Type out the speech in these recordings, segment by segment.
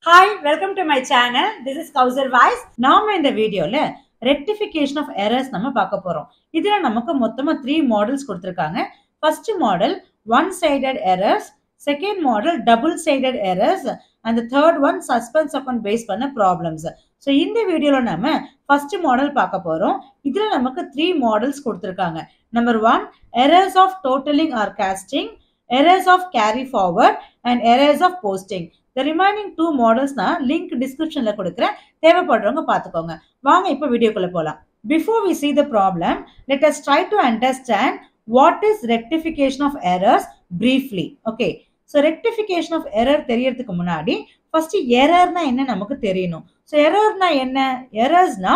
Hi, welcome to my channel. This is Kausar Vice. நாம இந்த வீடியோல rectification of errors நம்ம பார்க்க போறோம். இதுல நமக்கு மொத்தமா 3 மாடல்ஸ் கொடுத்திருக்காங்க. First model one-sided errors, second model double-sided errors, and the third one suspense account based பண்ண problems. So இந்த வீடியோல நாம first model பார்க்க போறோம். இதுல நமக்கு 3 மாடல்ஸ் கொடுத்திருக்காங்க. Number 1, errors of totaling or casting, errors of carry forward, and errors of posting. The remaining 2 models நான் link descriptionல கொடுக்கிறேன். தேவைப்படுறவங்க பார்த்துக்கோங்க. வாங்க இப்போ வீடியோக்குள்ள போலாம். Before we see the problem, let us try to understand what is rectification of errors briefly. Okay. So rectification of error தெரியறதுக்கு முன்னாடி first errorனா என்ன நமக்கு தெரியணும். So errorனா என்ன? Errorsனா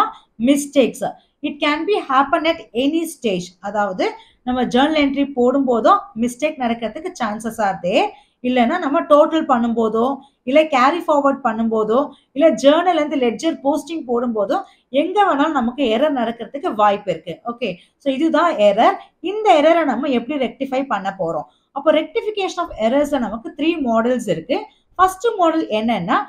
mistakes. It can be happen at any stage. அதாவது நம்ம journal entry போடும்போதும் mistake நடக்கிறதுக்கு chances are there. இல்லைன்னா நம்ம டோட்டல் பண்ணும்போதோ இல்லை கேரி ஃபார்வர்ட் பண்ணும்போதோ இல்லை ஜேர்னல் இருந்து லெட்ஜர் போஸ்டிங் போடும்போதோ எங்க வேணாலும் நமக்கு எரர் நடக்கிறதுக்கு வாய்ப்பு இருக்கு. ஓகே, ஸோ இதுதான் எரர். இந்த எரரை நம்ம எப்படி ரெக்டிஃபை பண்ண போறோம்? அப்போ ரெக்டிஃபிகேஷன் ஆஃப் எரர்ஸ்ல நமக்கு 3 மாடல்ஸ் இருக்கு. ஃபர்ஸ்ட் மாடல் என்னன்னா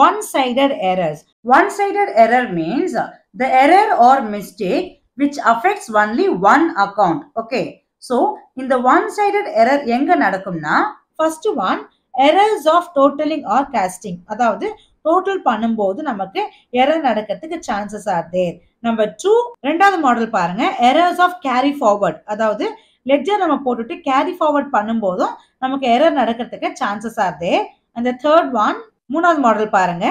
one sided errors. One sided error means the error R mistake which affects only one account. Okay, so இந்த ஒன் சைடட் எரர் எங்க நடக்கும்னா first one errors of totaling or casting. அதாவது total பண்ணும்போது நமக்கு error நடக்கிறதுக்கு chances are there. Number 2, ரெண்டாவது model பாருங்க, errors of carry forward. அதாவது லெட்ஜர் நம்ம போட்டுட்டு கேரி ஃபார்வர்ட் பண்ணும்போதும் நமக்கு எரர் நடக்கிறதுக்கு chances are there. And the third one, மூணாவது மாடல் பாருங்க,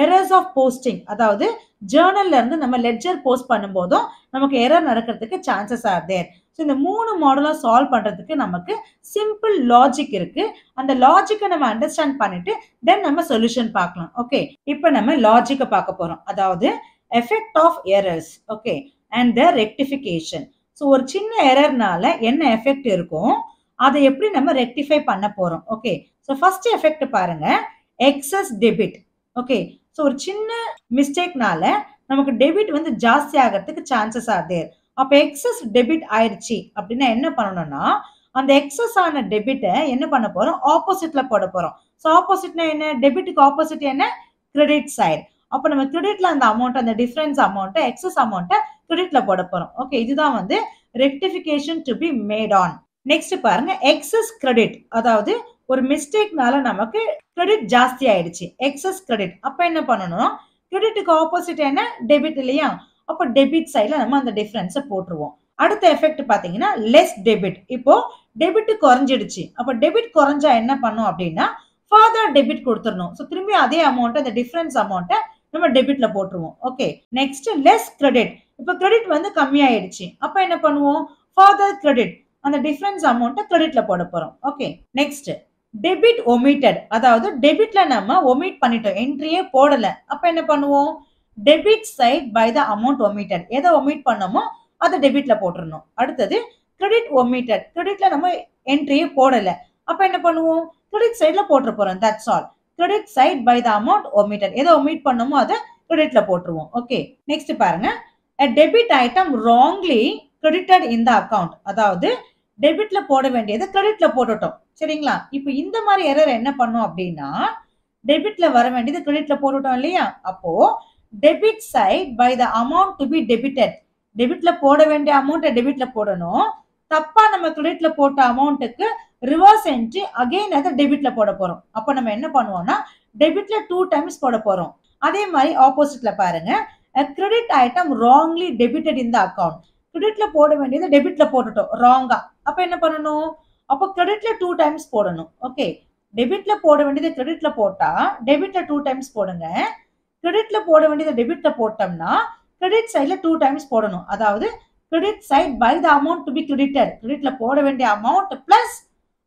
errors of posting. அதாவது ஜேர்னல்ல இருந்து நம்ம லெட்ஜர் போஸ்ட் பண்ணும்போதும் நமக்கு எரர் நடக்கிறதுக்கு chances are there. ஸோ இந்த 3 மாடலும் சால்வ் பண்றதுக்கு நமக்கு சிம்பிள் லாஜிக் இருக்கு. அந்த லாஜிக்கை நம்ம அண்டர்ஸ்டாண்ட் பண்ணிட்டு தென் நம்ம சொல்யூஷன் பார்க்கலாம். ஓகே, இப்போ நம்ம லாஜிக்கை பார்க்க போறோம். அதாவது effect of errors. Okay, and the rectification. So ஒரு சின்ன எரர்னால என்ன எஃபெக்ட் இருக்கும், அதை எப்படி நம்ம ரெக்டிஃபை பண்ண போறோம். ஓகே, ஸோ ஃபர்ஸ்ட் எஃபெக்ட் பாருங்க, எக்ஸஸ் டெபிட். ஓகே, ஸோ ஒரு சின்ன மிஸ்டேக்னால நமக்கு டெபிட் வந்து ஜாஸ்தி ஆகிறதுக்கு சான்சஸ் ஆர் தேர். அப்ப எக்ஸஸ் டெபிட் ஆயிடுச்சு அப்படின்னா என்ன பண்ணணும்னா அந்த எக்ஸஸ் ஆன டெபிட்டை என்ன பண்ண போறோம், ஆப்போசிட்ல போட போறோம். ஸோ ஆப்போசிட்னா என்ன, டெபிட்டுக்கு ஆப்போசிட் என்ன, கிரெடிட் சைடு. அப்ப நம்ம கிரெடிட்ல அந்த அமௌண்ட், அந்த டிஃபரன்ஸ் அமௌண்ட், எக்ஸஸ் அமௌண்ட்டை கிரெடிட்ல போட போறோம். ஓகே, இதுதான் வந்து rectification to be made on. Next பாருங்க, எக்ஸஸ் கிரெடிட். அதாவது ஒரு மிஸ்டேக்னால நமக்கு கிரெடிட் ஜாஸ்தி ஆயிடுச்சு, எக்ஸஸ் கிரெடிட். அப்ப என்ன பண்ணணும், கிரெடிட்டுக்கு ஆப்போசிட் என்ன, டெபிட் இல்லையா? அப்போ டெபிட் சைட்ல நம்ம அந்த டிஃபரன்ஸை போட்டுருவோம். அடுத்த எஃபெக்ட் பாத்தீங்கன்னா லெஸ் டெபிட். இப்போ டெபிட் குறைஞ்சிடுச்சு. அப்போ டெபிட் குறைஞ்சா என்ன பண்ணும் அப்படின்னா ஃபர்தர் டெபிட் கொடுத்துடணும். ஸோ திரும்பி அதே அமௌண்ட், அந்த டிஃபரன்ஸ் அமௌண்ட்டை நம்ம டெபிட்ல போட்டுருவோம். Okay, next less credit. இப்போ கிரெடிட் வந்து கம்மியாயிடுச்சு. அப்ப என்ன பண்ணுவோம், ஃபர்தர் கிரெடிட், அந்த டிஃபரன்ஸ் அமௌண்ட்டை கிரெடிட்ல போட போறோம். Okay, next debit omitted. அதாவது டெபிட்ல நம்ம ஒமிட் பண்ணிட்டோம், என்ட்ரியே போடல. அப்ப என்ன பண்ணுவோம், debit side by the amount omitted. எதை ஒமிட் பண்ணமோ அதை டெபிட்ல போட்டுறணும். அடுத்தது கிரெடிட் ஒமிட்டட். கிரெடிட்ல நம்ம என்ட்ரியே போடல. அப்ப என்ன பண்ணுவோம், கிரெடிட் சைட்ல போட்டுற போறோம். That's all. Credit side by the amount omitted. எதை ஒமிட் பண்ணமோ அதை கிரெடிட்ல போட்டுருவோம். ஓகே, நெக்ஸ்ட் பாருங்க, a debit item wrongly credited in the account. அதாவது டெபிட்ல போட வேண்டியதை கிரெடிட்ல போட்டுட்டோம். சரிங்களா? இப்போ இந்த மாதிரி எரர் என்ன பண்ணும் அப்படின்னா டெபிட்ல வர வேண்டியது கிரெடிட்ல போட்டுட்டோம் இல்லையா? அப்போ debit side by the amount to be debited. டெபிட்ல போட வேண்டிய அமௌண்ட்டை டெபிட்ல போடணும். தப்பா நம்ம கிரெடிட்ல போட்ட அமௌண்ட்டுக்கு ரிவர்ஸ் என்ட்ரி அகைன் அதை டெபிட்ல போட போறோம். அப்ப நம்ம என்ன பண்ணுவோம்னா டெபிட்ல 2 டைம்ஸ் போட போறோம். அதே மாதிரி ஆப்போசிட்ல பாருங்க, credit item wrongly debited in the account. கிரெடிட்ல போட வேண்டியதை டெபிட்ல போட்டுட்டோம் ராங்கா. அப்ப என்ன பண்ணணும், அப்போ கிரெடிட்ல 2 டைம்ஸ் போடணும். ஓகே, டெபிட்ல போட வேண்டியதை கிரெடிட்ல போட்டா டெபிட்ல 2 டைம்ஸ் போடுங்க. கிரெடிட்ல போட வேண்டியதை டெபிட்ல போட்டோம்னா கிரெடிட் சைட்ல 2 டைம்ஸ் போடணும். அதாவது credit side by the amount to be credited. கிரெடிட்ல போட வேண்டிய அமௌண்ட் பிளஸ்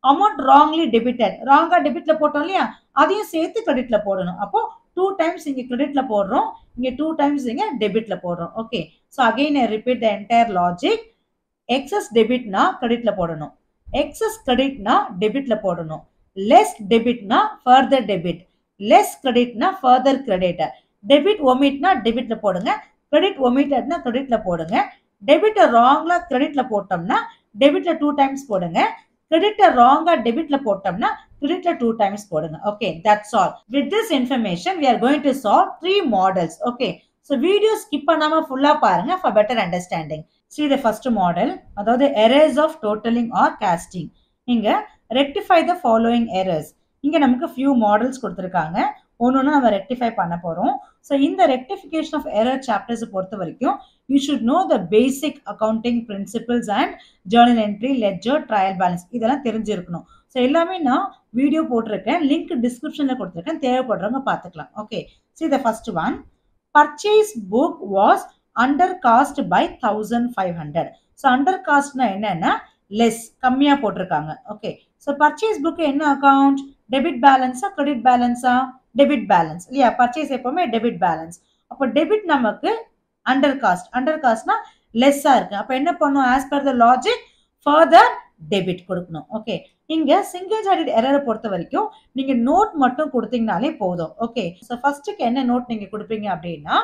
அமௌண்ட் ராங்லி டெபிட்டட். ராங்கா டெபிட்ல போட்டோம் இல்லையா, அதையும் சேர்த்து கிரெடிட்ல போடணும். அப்போ 2 டைம்ஸ் இங்க கிரெடிட்ல போடுறோம், இங்க 2 டைம்ஸ் இங்க டெபிட்ல போடுறோம். Okay, so again repeat the entire logic. Excess டெபிட்னா கிரெடிட்ல போடணும், எக்ஸஸ் கிரெடிட்னா டெபிட்ல போடணும், லெஸ் டெபிட்னா ஃபர்தர் டெபிட், லெஸ் கிரெடிட்னா ஃபர்தர் கிரெடிட், டெபிட் ஒமிட்னா டெபிட்ல போடுங்க, கிரெடிட் ஒமிட்டட்னா கிரெடிட்ல போடுங்க. டெபிட் ராங்ல கிரெடிட்ல போட்டோம்னா டெபிட்ல 2 டைம்ஸ் போடுங்க. கிரெடிட் ராங்கா டெபிட்ல போட்டோம்னா creditல 2 times போடுங்க. Okay, that's all. With this information, we are going to solve 3 models. Okay, so video skip பண்ணாம full பாருங்க for better understanding. See the first model, அதாவது errors of totaling or casting. இங்க rectify the following errors. இங்க நமக்கு few models கொடுத்திருக்காங்க. ஒன்னொன்னு நம்ம rectify பண்ண போறோம். So இந்த rectification of error chapters பொறுத்த வரைக்கும் you should know the basic accounting principles and journal entry, ledger, trial balance இதெல்லாம் தெரிஞ்சிருக்கணும். So எல்லாமே நான் வீடியோ போட்டிருக்கேன், லிங்க் டிஸ்கிரிப்ஷன்ல கொடுத்திருக்கேன், தேவைப்படுறவங்க பார்த்துக்கலாம். Okay, see the first one. Purchase book was under cost by 1500. So under cost na என்னன்னா less, கம்மியா போட்டிருக்காங்க. Okay, so purchase book என்ன account? Debit balance ஆ credit balance ஆ? Debit balance இல்லையா? purchase எப்பவுமே debit balance. அப்போ debit நமக்கு under cost na less ஆ இருக்கு. அப்போ என்ன பண்ணும்? as per the logic further debit கொடுக்கணும். Okay, இங்க single sided error பொறுத்த வரைக்கும் நீங்க நோட் மட்டும் கொடுத்தீங்கனாலே போதும். Okay, so firstக்கு என்ன நோட் நீங்க கொடுப்பீங்க அப்படின்னா,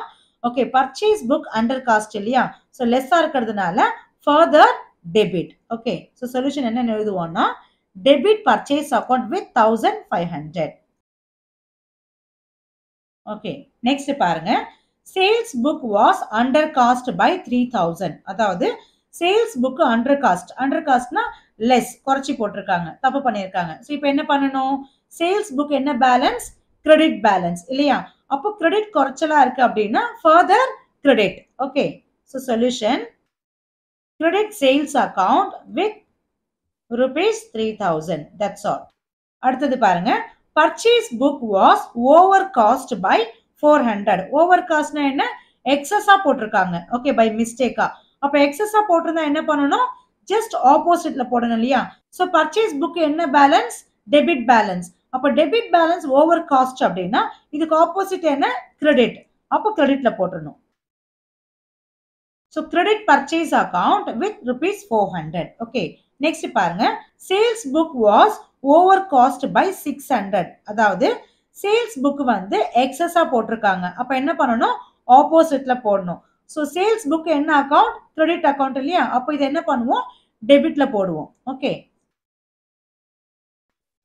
okay, purchase book under cost இல்லையா? so less ஆ இருக்கிறதுனால further debit. Okay, so solution என்ன எழுதுவோம்னா debit purchase account with 1500. Okay, next பாருங்க, sales book was under cost by 3000. அதாவது sales book under costனா less, குறைச்சி போட்டிருக்காங்க, தப்பு பண்ணியிருக்காங்க. so இப்போ என்ன பண்ணணும்? sales book என்ன பேலன்ஸ்? credit balance இல்லையா? அப்போ credit குறைச்சலா இருக்கு அப்படின்னா further credit. Okay, so solution credit sales account with rupees 3000. that's all. அடுத்தது பாருங்க, purchase book was over cost by 400. over cost na என்ன? excess ஆ போட்டிருக்காங்க. okay, by mistake ஆ. அப்ப excess ஆ போட்டிருந்தா என்ன பண்ணணும்? just opposite ல போடணும் இல்லையா? so purchase book என்ன balance? debit balance. அப்ப debit balance over cost அப்படின்னா இதுக்கு opposite என்ன? credit. அப்ப credit ல போடணும். so credit purchase account with rupees 400. okay, next பாருங்க, sales book was over cost by 600. அதாவது sales book வந்து excess ஆ போட்டிருக்காங்க. அப்ப என்ன பண்ணணும்? opposite ல போடணும். so sales book என்ன account? credit account இல்லையா? அப்ப இது என்ன பண்ணுவோம்? debit ல போடுவோம். okay,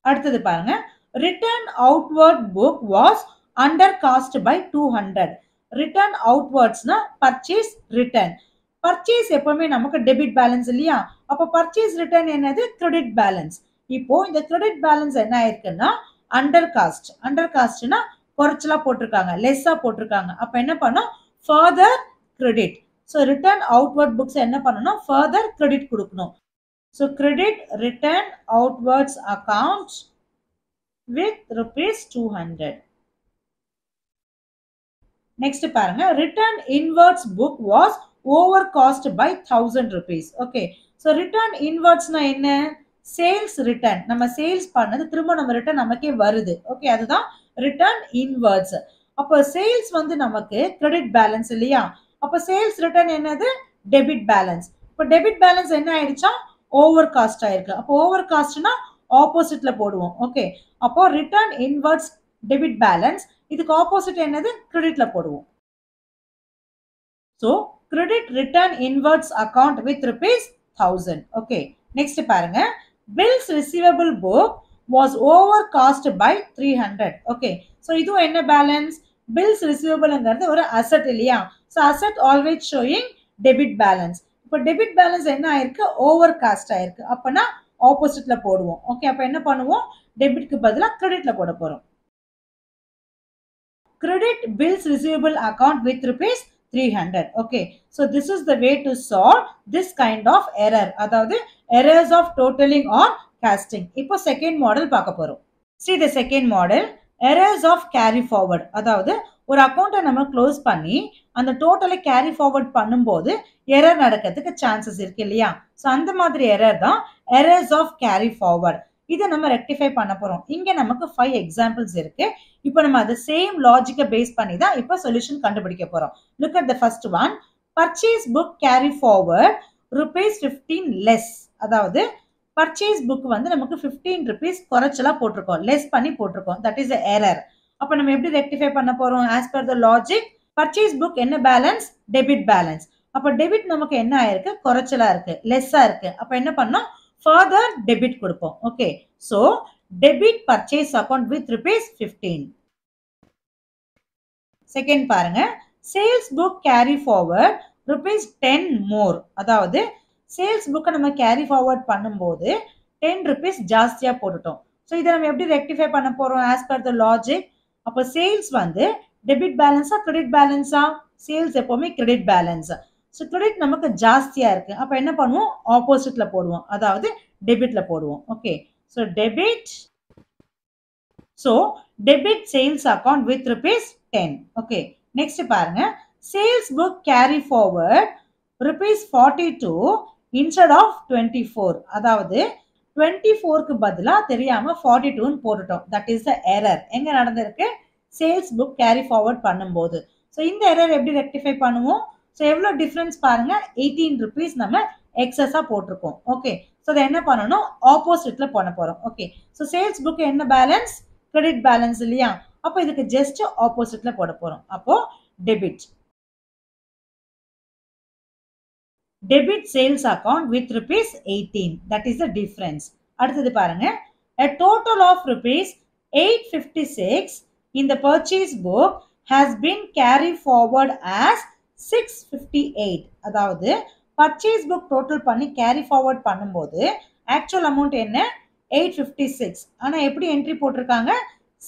அடுத்தது பாருங்க, return outward book was under cost by 200. return outwards னா purchase return. purchase எப்பவுமே நமக்கு debit balance இல்லையா? அப்ப purchase return என்னது? credit balance. இப்போ இந்த credit balance என்ன ஆயிருக்குன்னா under costனா குறைச்சலா போட்டிருக்காங்க, லெஸ்ஸா போட்டிருக்காங்க. அப்ப என்ன பண்ணும்? further credit. so return outward books என்ன பண்ணணும்? further credit கொடுக்கணும். so credit return outwards account with rupees 200. next பாருங்க, return inwards book was over cost by 1000 rupees. okay, so return inwards na என்ன? sales return. நம்ம sales பண்ணது திரும்ப நம்ம return நமக்கே வருது. ஓகே, அதுதான் ரிட்டர்ன் இன்வர்ட்ஸ். அப்போ சேல்ஸ் வந்து நமக்கு கிரெடிட் பேலன்ஸ் இல்லையா? அப்போ சேல்ஸ் ரிட்டர்ன் என்னது? Debit balance. இப்போ டெபிட் பேலன்ஸ் என்ன ஆயிடுச்சா? ஓவர் காஸ்ட் ஆயிருக்கு. அப்போ ஓவர் காஸ்ட்னா ஆப்போசிட்ல போடுவோம். ஓகே, அப்போ ரிட்டர்ன் இன்வர்ட்ஸ் டெபிட் பேலன்ஸ், இதுக்கு ஆப்போசிட் என்னது? கிரெடிட்ல போடுவோம். So credit return inwards account with rupees 1000. Okay, next பாருங்க, bills receivable book was over cost by 300. okay, so இதுவும் என்ன பேலன்ஸ்? bills receivablங்கிறது ஒரு asset இல்லையா? so asset always showing debit balance. இப்போ debit balance என்ன ஆயிருக்கு? over cost ஆயிருக்கு. அப்பனா ஆப்போசிட்ல போடுவோம். ஓகே, அப்ப என்ன பண்ணுவோம்? டெபிட்க்கு பதிலா கிரெடிட்ல போட போறோம். credit bills receivable account with rupees 300. okay, so this is the way to solve this kind of error, அதாவது errors of totaling or casting. இப்போ செகண்ட் மாடல் பார்க்க போறோம். see the second model, errors of carry forward. அதாவது ஒரு அக்கௌண்ட்டை நம்ம close பண்ணி அந்த டோட்டலை கேரி ஃபார்வர்ட் பண்ணும்போது எரர் நடக்கிறதுக்கு சான்சஸ் இருக்கு இல்லையா? ஸோ அந்த மாதிரி எரர் தான் errors of carry forward. இதை நம்ம ரெக்டிஃபை பண்ண போறோம். இங்க நமக்கு 5 எக்ஸாம்பிள்ஸ் இருக்கு. இப்போ நம்ம அது சேம் லாஜிக்கை பேஸ் பண்ணி தான் இப்போ சொல்யூஷன் கண்டுபிடிக்க போறோம். Look at the first one, purchase book carry forward rupees 15 less. அதாவது பர்ச்சேஸ் புக் வந்து நமக்கு 15 rupees குறைச்சலா போட்டிருக்கோம், லெஸ் பண்ணி போட்டிருக்கோம். That is error. அப்ப நம்ம எப்படி ரெக்டிஃபை பண்ண போறோம்? As per the logic, purchase book என்ன பேலன்ஸ்? Debit balance. அப்ப டெபிட் நமக்கு என்ன ஆயிருக்கு? குறைச்சலா இருக்கு, லெஸ்ஸா இருக்கு. அப்ப என்ன பண்ணோம்? further debit கொடுப்போம். Okay, so debit purchase account with rupees 15. Second பாருங்க, sales book carry forward rupees 10 more. அதாவது sales book நம்ம carry forward பண்ணும்போது 10 rupees ஜாஸ்தியா போட்டுட்டோம். So இதை நம்ம எப்படி ரெக்டிஃபை பண்ண போறோம் as per the logic? அப்போ சேல்ஸ் வந்து டெபிட் பேலன்ஸா கிரெடிட் பேலன்ஸா? சேல்ஸ் எப்பவுமே கிரெடிட் பேலன்ஸ். ஸோ கிரெடிட் நமக்கு ஜாஸ்தியா இருக்கு. அப்ப என்ன பண்ணுவோம்? ஆப்போசிட்ல போடுவோம், அதாவது டெபிட்ல போடுவோம். Okay, so debit. So debit sales account with rupees 10. Okay, next பாருங்க, sales book carry forward rupees 42 instead of 24. அதாவது 24க்கு பதிலா தெரியாம 42 போட்டுட்டோம். That is the error. எங்க நடந்திருக்கு? சேல்ஸ் புக் கேரி ஃபார்வர்ட் பண்ணும்போது. ஸோ இந்த எரர் எப்படி ரெக்டிஃபை பண்ணுவோம்? ஸோ எவ்வளோ டிஃபரன்ஸ் பாருங்க, 18 rupees நம்ம எக்ஸஸா போட்டிருக்கோம். ஓகே, ஸோ அதை என்ன பண்ணணும்? ஆப்போசிட்ல பண்ண போறோம். ஓகே, ஸோ சேல்ஸ் புக் என்ன பேலன்ஸ்? கிரெடிட் பேலன்ஸ் இல்லையா? அப்போ இதுக்கு ஜஸ்ட் ஆப்போசிட்ல போட போறோம். அப்போ debit. Debit sales account with rupees 18. That is the difference. அடுத்தது பாருங்க, a total of rupees 856 in the purchase book has been carried forward as 658. அதாவது purchase book total பண்ணி carry forward பண்ணும்போது actual amount என்ன? 856. ஆனா எப்படி என்ட்ரி போட்டிருக்காங்க?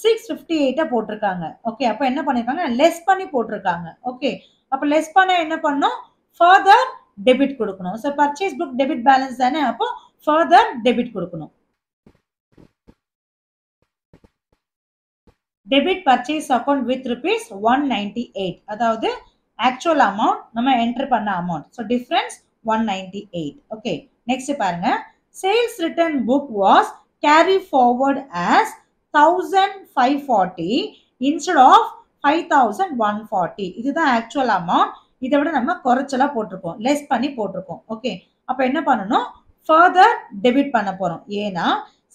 658 போட்டிருக்காங்க. ஓகே, அப்ப என்ன பண்ணிருக்காங்க? லெஸ் பண்ணி போட்டிருக்காங்க. ஓகே, அப்ப லெஸ் பண்ண என்ன பண்ணும்? further டெபிட் கொடுக்கணும். So purchase book debit balance தானே, அப்போ ஃபர்தர் டெபிட் கொடுக்கணும். Debit purchase account with rupees 198. அதாவது ஆக்சுவல் அமௌண்ட் நம்ம என்டர் பண்ண amount. So difference 198. Okay, next பாருங்க, sales return book was carry forward as 1540 instead of 5140. இதுதான் actual amount. இதை விட நம்ம குறைச்சலா போட்டிருக்கோம், லெஸ் பண்ணி போட்டிருக்கோம். ஓகே, அப்ப என்ன பண்ணணும்? ஃபர்தர் டெபிட் பண்ண போறோம். ஏன்னா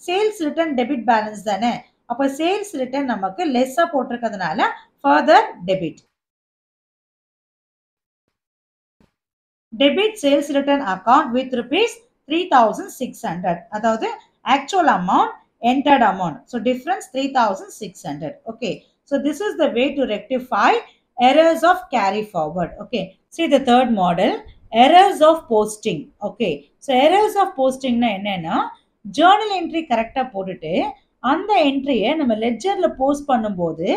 சேல்ஸ் ரிட்டர்ன் டெபிட் பேலன்ஸ் தானே, அப்ப சேல்ஸ் ரிட்டர்ன் நமக்கு லெஸ்ஸா போட்டிருக்கிறதுனால further debit. Debit sales return account with rupees 3600. அதாவது actual amount, entered amount. So difference 3600. Okay, so this is the way to rectify errors of carry forward. Okay, see the third model, errors of posting. Okay, so errors of posting na enna, journal entry correct போட்டுட்டு அந்த என்ட்ரியை நம்ம லெட்ஜர்ல post பண்ணும்போது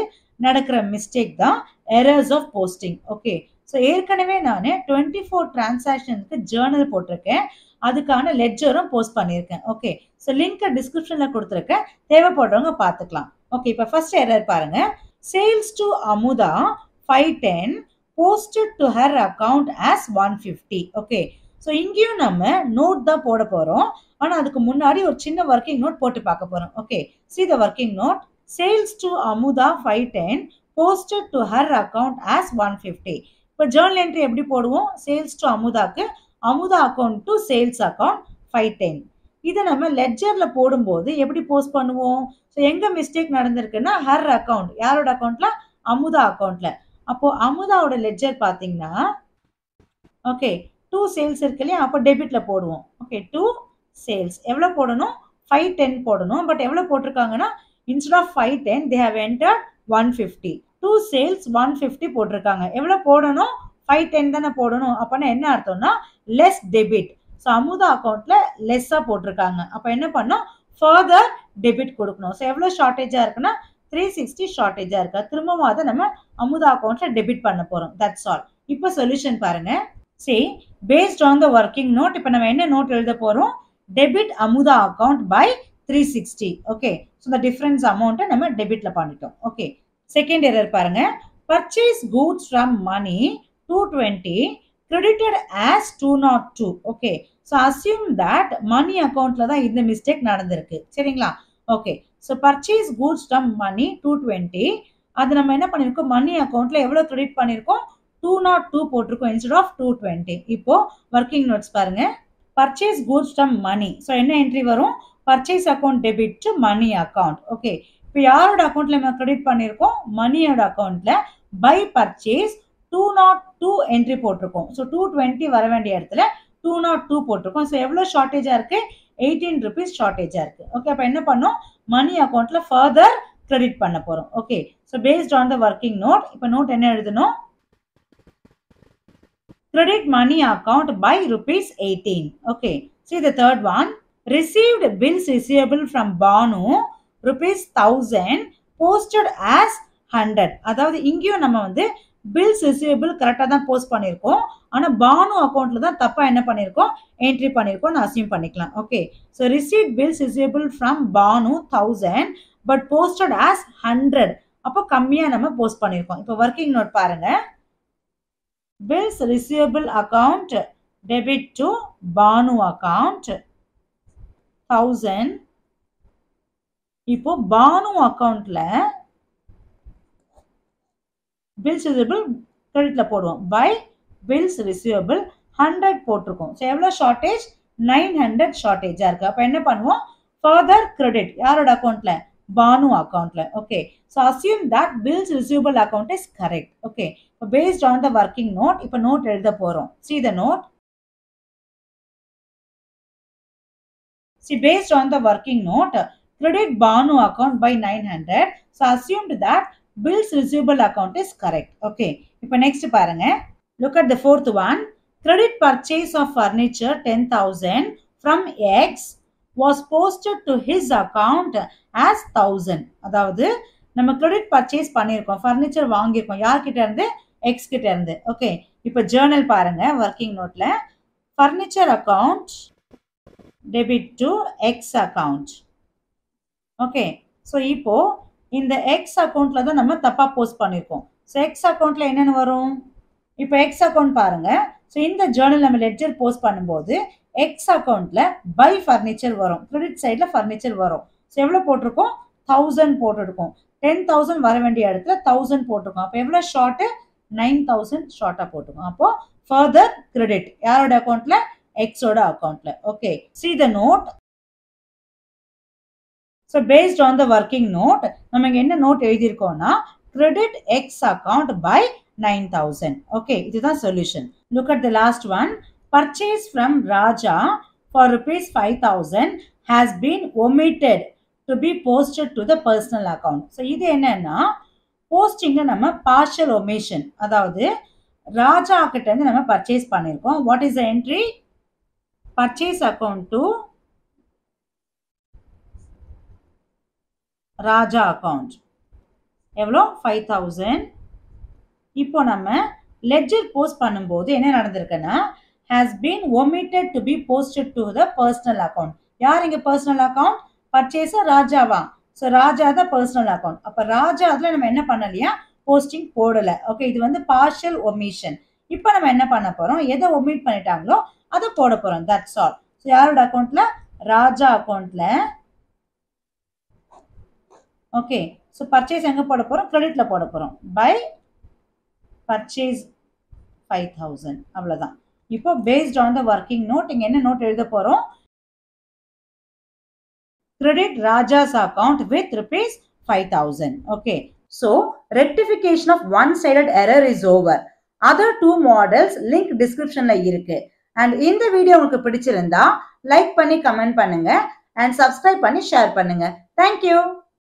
நடக்கிற mistake தான் errors of posting. Okay, so ஏற்கனவே நான் 24 டிரான்சாக்ஷனுக்கு journal போட்டிருக்கேன், அதுக்கான லெட்ஜரும் போஸ்ட் பண்ணியிருக்கேன். ஓகே, ஸோ லிங்க் டிஸ்கிரிப்ஷன்ல கொடுத்துருக்கேன், தேவைப்படுறவங்க பார்த்துக்கலாம். ஓகே, இப்போ ஃபர்ஸ்ட் எரர் பாருங்க, sales to Amudha 510 posted to her account as 150. Okay, so இங்கேயும் நம்ம நோட் தான் போட போறோம், ஆனா அதுக்கு முன்னாடி ஒரு சின்ன ஒர்க்கிங் நோட் போட்டு பார்க்க போறோம். Okay, see the working note, sales to Amudha 510 posted to her account as 150. இப்போ ஜேர்னல் என்ட்ரி எப்படி போடுவோம்? சேல்ஸ் டு அமுதாக்கு Amutha account to sales account 510. இதை நம்ம லெட்ஜர்ல போடும்போது எப்படி போஸ்ட் பண்ணுவோம்? ஸோ எங்க மிஸ்டேக் நடந்திருக்குன்னா ஹர் அக்கௌண்ட், யாரோட அக்கௌண்ட்ல? அமுதா அக்கௌண்ட்ல. அப்போ அமுதாவோட லெட்ஜர் பாத்தீங்கன்னா ஓகே 2 சேல்ஸ் இருக்கு இல்லையா, அப்போ டெபிட்ல போடுவோம். ஓகே, 2 சேல்ஸ் எவ்வளவு போடணும்? 510 போடணும். பட் எவ்வளவு போட்டிருக்காங்கன்னா instead of 510 they have entered 150. 2 sales 150 போட்டிருக்காங்க. எவ்வளவு போடணும்? 510 தானே போடணும். அப்பனா என்ன அர்த்தம்னா லெஸ் டெபிட். ஸோ அமுதா அக்கௌண்ட்ல லெஸ்ஸா போட்டிருக்காங்க. அப்ப என்ன பண்ணோம்? ஃபர்தர் டெபிட் கொடுக்கணும். ஸோ எவ்வளவு ஷார்டேஜா இருக்குன்னா 360 ஷார்டேஜா இருக்கா, திரும்பவும் அதை நம்ம அமுதா அக்கௌண்ட்ல டெபிட் பண்ண போறோம். That's all. இப்போ சொல்யூஷன் பாருங்க. See, based on the working note, இப்போ நம்ம என்ன நோட் எழுத போறோம்? Debit Amutha account by 360. Okay, so the difference amount நம்ம டெபிட்ல பண்ணிட்டோம். ஓகே, செகண்ட் எரர் பாருங்க, purchase goods from money 220 credited as 202. Okay, so assume that money அக்கௌண்ட்ல தான் இந்த மிஸ்டேக் நடந்திருக்கு. சரிங்களா? Okay, so purchase goods from money 220, அது நம்ம என்ன பண்ணிருக்கோம்? மணி அக்கௌண்ட்ல எவ்வளவு கிரெடிட் பண்ணிருக்கோம்? 202 போட்டிருக்கோம் இன்ஸ்டெட் ஆஃப் 220. இப்போ ஒர்க்கிங் நோட்ஸ் பாருங்க, purchase goods from Mani. So என்ன என்ட்ரி வரும்? Purchase account debit to Mani account. ஓகே, இப்போ யாரோட அக்கௌண்ட்ல நம்ம கிரெடிட் பண்ணிருக்கோம்? மணியோட அக்கௌண்ட்ல பை பர்ச்சேஸ் 202 என்ட்ரி போட்டிருக்கோம். ஸோ 220 வர வேண்டிய இடத்துல 202 போட்டிருக்கோம். ஸோ எவ்வளவு ஷார்டேஜா இருக்கு? 18 rupees ஷார்டேஜா இருக்கு. ஓகே, அப்ப என்ன பண்ணோம்? மணி அக்கௌண்ட்ல ஃபர்தர் கிரெடிட் பண்ண போறோம். Okay, so based on the working note இப்போ நோட் என்ன எழுதணும்? Credit money account by rupees 18. Okay, see the third one. Received bills receivable from Banu rupees 1000 posted as 100. அதாவது இங்கேயும் நம்ம வந்து bills receivable கரெக்டாக தான் போஸ்ட் பண்ணியிருக்கோம். ஆனால் பானு அக்கௌண்ட்ல தான் தப்பா என்ன பண்ணியிருக்கோம்? என்ட்ரி பண்ணியிருக்கோம். நான் அசியூம் பண்ணிக்கலாம். Okay, so received bills receivable from Banu 1000 but posted as 100. அப்போ கம்மியாக நம்ம போஸ்ட் பண்ணியிருக்கோம். இப்போ ஒர்க்கிங் நோட் பாருங்க. Bills receivable account debit to Banu account 1000. இப்போ பானு அக்கவுண்ட்ல bills receivable கிரெடிட்ல போடுவோம். by bills receivable 100 போட்டிருக்கோம். ஸோ எவ்வளோ ஷார்டேஜ்? 900 ஷார்டேஜா இருக்கு. அப்போ என்ன பண்ணுவோம்? further credit யாரோட அக்கௌண்ட்ல? Banu accountல. Okay, so assume that bills receivable account is correct. Okay, so based on the working note இப்போ note எழுத போறோம். See the note. See, based on the working note, credit Banu account by 900. So assumed that bills receivable account is correct. Okay, இப்போ next பாருங்க. Look at the fourth one. Credit purchase of furniture 10,000 from X was posted to his account as 1000. அதாவது நம்ம credit purchase பண்ணியிருக்கோம், furniture வாங்கியிருக்கோம். யார்கிட்ட இருந்து? X கிட்ட இருந்து. ஓகே, இப்போ ஜேர்னல் பாருங்க. ஒர்க்கிங் நோட்ல furniture account debit to X account. Okay, so இப்போ இந்த எக்ஸ் அக்கௌண்ட்ல தான் நம்ம தப்பா போஸ்ட் பண்ணியிருக்கோம். ஸோ எக்ஸ் அக்கௌண்ட்ல என்னென்னு வரும்? இப்போ எக்ஸ் அக்கௌண்ட் பாருங்க. ஸோ இந்த ஜேர்னல் நம்ம லெட்ஜர் போஸ்ட் பண்ணும்போது எக்ஸ் அக்கௌண்ட்ல பை ஃபர்னிச்சர் வரும், கிரெடிட் சைட்ல ஃபர்னிச்சர் வரும். ஸோ எவ்வளோ போட்டிருக்கோம்? 1000 போட்டிருக்கோம். 10,000 வர வேண்டிய இடத்துல 1000 போட்டிருக்கோம். அப்போ எவ்வளோ ஷார்ட்? 9,000 ஷார்ட்டா போட்டிருக்கோம். அப்போ ஃபர்தர் கிரெடிட் யாரோட அக்கௌண்ட்ல? எக்ஸோட அக்கௌண்ட்ல. Okay, see the note. So based on the working note நம்ம இங்க என்ன நோட் எழுதியிருக்கோம்னா credit x account by 9,000. ஓகே, இதுதான் solution. Look at the last one. Purchase from Raja for rupees 5,000 has been omitted to be posted to the personal account. So இது என்னன்னா போஸ்டிங்ல நம்ம partial omission, அதாவது ராஜா கிட்ட இருந்து நம்ம பர்ச்சேஸ் பண்ணிருக்கோம். What is the entry? Purchase account to Raja account. எவ்வளோ? 5,000. இப்போ நம்ம லெட்ஜர் போஸ்ட் பண்ணும்போது என்ன நடந்திருக்குன்னா has been omitted to be posted to the personal account. யார் இங்க personal account? பர்ச்சேஸர் ராஜாவா? ஸோ ராஜா தான் பர்சனல் அக்கௌண்ட். அப்போ ராஜா அதில் நம்ம என்ன பண்ணலையா? போஸ்டிங் போடலை. ஓகே, இது வந்து பார்ஷியல் ஒமிஷன். இப்போ நம்ம என்ன பண்ண போறோம்? எதை ஒமிட் பண்ணிட்டாங்களோ அதை போட போறோம். That's all. ஸோ யாரோட அக்கௌண்ட்ல? ராஜா அக்கௌண்ட்ல. ஓகே, ஸோ பர்ச்சேஸ் எங்கே போட போகிறோம்? கிரெடிட்ல போட போகிறோம். By purchase 5,000. அவ்வளோதான். இப்போ based on the working note இங்கே என்ன நோட் எழுத போகிறோம்? Credit Raja's account with rupees 5,000. Okay, so rectification of one-sided error is over. Other two models link descriptionல இருக்கு. And இந்த வீடியோ உங்களுக்கு பிடிச்சிருந்தா லைக் பண்ணி கமெண்ட் பண்ணுங்க and subscribe பண்ணி ஷேர் பண்ணுங்க. Thank you.